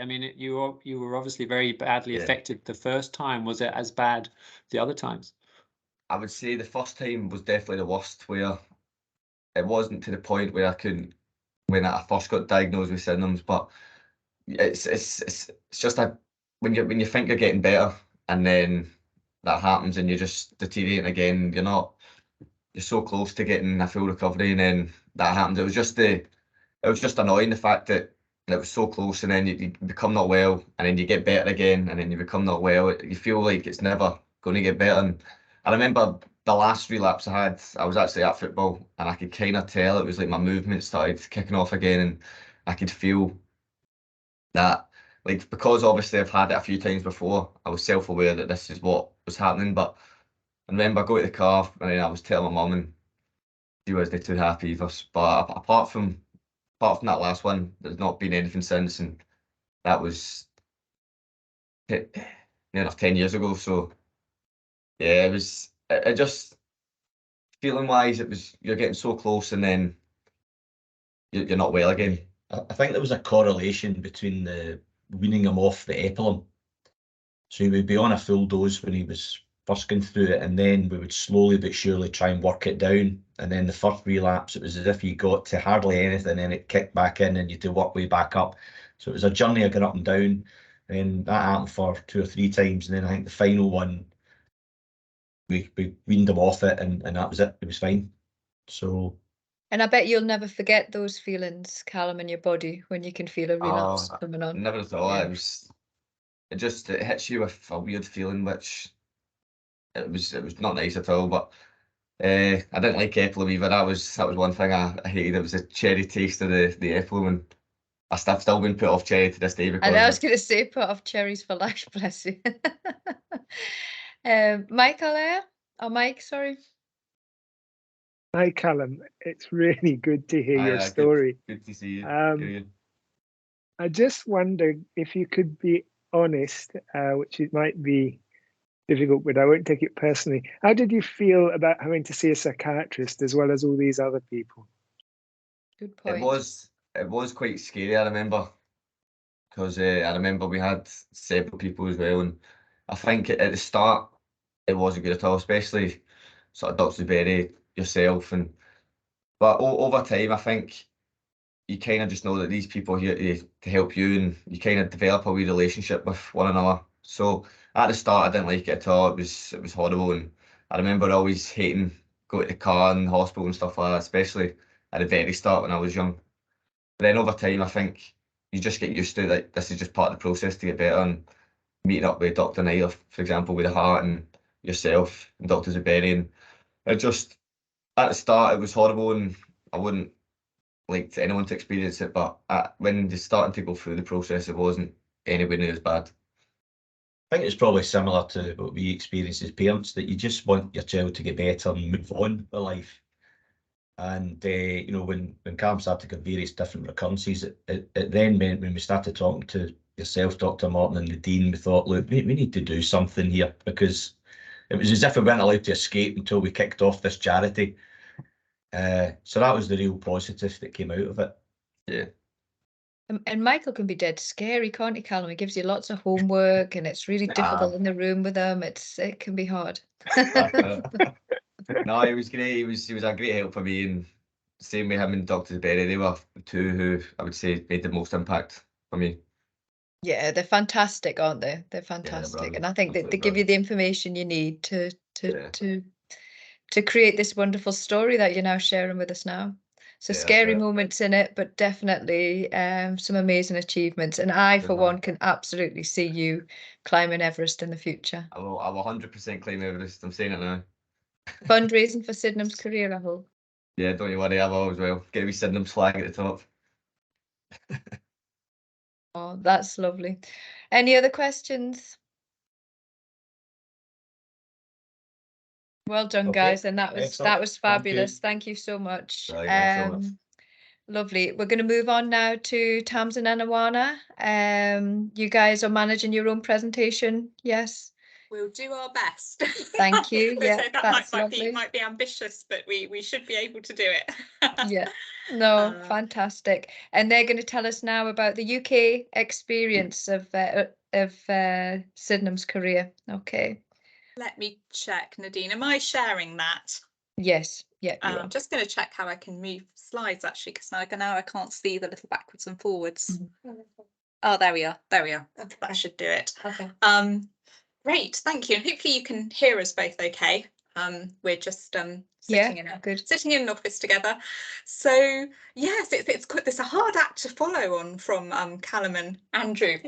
I mean, you were obviously very badly affected the first time. Was it as bad the other times? I would say the first time was definitely the worst, where it wasn't to the point where I couldn't, when I first got diagnosed with Sydenham's, but it's just when you think you're getting better and then that happens and you're just deteriorating again, you're so close to getting a full recovery, and then that happens. It was just annoying, the fact that it was so close, and then you become not well, and then you get better again, and then you become not well. You feel like it's never going to get better. And I remember the last relapse I had, I was actually at football, and I could kind of tell it was like my movement started kicking off again, and I could feel that, like, because obviously I've had it a few times before, I was self-aware that this is what was happening. But I remember I go to the car, and then I was telling my mum, and she wasn't too happy either. But apart from that last one, there's not been anything since, and that was near enough 10 years ago. So yeah, it just, feeling wise, it was, you're getting so close, and then you're not well again. I think there was a correlation between the weaning him off the Epilum. So he would be on a full dose when he was first going through it, and then we would slowly but surely try and work it down. And then the first relapse, it was as if you got to hardly anything, and it kicked back in, and you had to work way back up. So it was a journey of going up and down, and that happened for 2 or 3 times. And then I think the final one, we weaned him off it, and that was it. It was fine. So. And I bet you'll never forget those feelings, Callum, in your body when you can feel a relapse coming on. Never thought. It hits you with a weird feeling, which it was not nice at all. But I didn't like Epilum either. That was one thing I hated. It was a cherry taste of the Epilum, and I've still been put off cherry to this day. Because and I was going to say, put off cherries for life, bless you. Michael there? Oh, Mike, sorry. Hi, Callum. It's really good to hear your story. Good to see you. I just wondered if you could be honest, which it might be difficult, but I won't take it personally. How did you feel about having to see a psychiatrist as well as all these other people? Good point. It was quite scary, I remember, because I remember we had several people as well, and I think at the start it wasn't good at all, especially sort of Dr. Berry, yourself, but over time I think you kind of just know that these people are here to help you, and you kind of develop a wee relationship with one another. So at the start I didn't like it at all. It was horrible, and I remember always hating going to the car and hospital and stuff like that, especially at the very start when I was young. But then over time I think you just get used to it. Like, this is just part of the process to get better, and meeting up with Dr. Naylor, for example, with the heart, and yourself and Dr. Zuberi, and it just, at the start it was horrible, and I wouldn't like anyone to experience it, but when you're starting to go through the process, it wasn't anywhere near as bad. I think it's probably similar to what we experience as parents, that you just want your child to get better and move on with life. And when Callum started to get various different recurrences, it then meant, when we started talking to yourself, Dr. Martin, and the Dean, we thought, look, we need to do something here, because it was as if we weren't allowed to escape until we kicked off this charity. So that was the real positive that came out of it. Yeah. And Michael can be dead scary, can't he, Callum? He gives you lots of homework, and it's really difficult in the room with them. It can be hard. No, he was great. He was a great help for me, and same with him and Dr. Berry. They were the two who I would say made the most impact for me. Yeah, they're fantastic, aren't they? They're fantastic, and I think that they give you the information you need to create this wonderful story that you're now sharing with us now. So scary moments in it, but definitely some amazing achievements. And I, for one, can absolutely see you climbing Everest in the future. I will 100% climb Everest. I'm saying it now. Fundraising for Sydenham's career, I hope. Yeah, don't you worry, I will as well. Get a wee Sydenham's flag at the top. Oh, that's lovely. Any other questions? Well done, guys, and that was fabulous. Thank you so much. Lovely. We're going to move on now to Tamsin and Awana. You guys are managing your own presentation, yes? We'll do our best. Thank you. Yeah, So that that's might lovely. be ambitious, but we should be able to do it. Yeah, no, fantastic. And they're going to tell us now about the UK experience of Sydenham's career. Okay. Let me check, Nadine. Am I sharing that? Yes. Yeah. I'm just going to check how I can move slides actually, because now I can't see the little backwards and forwards. Oh, there we are. There we are. Okay. That should do it. Okay. Great, thank you. And hopefully you can hear us both okay. We're just sitting in an office together. So yes, it's a hard act to follow on from Callum and Andrew.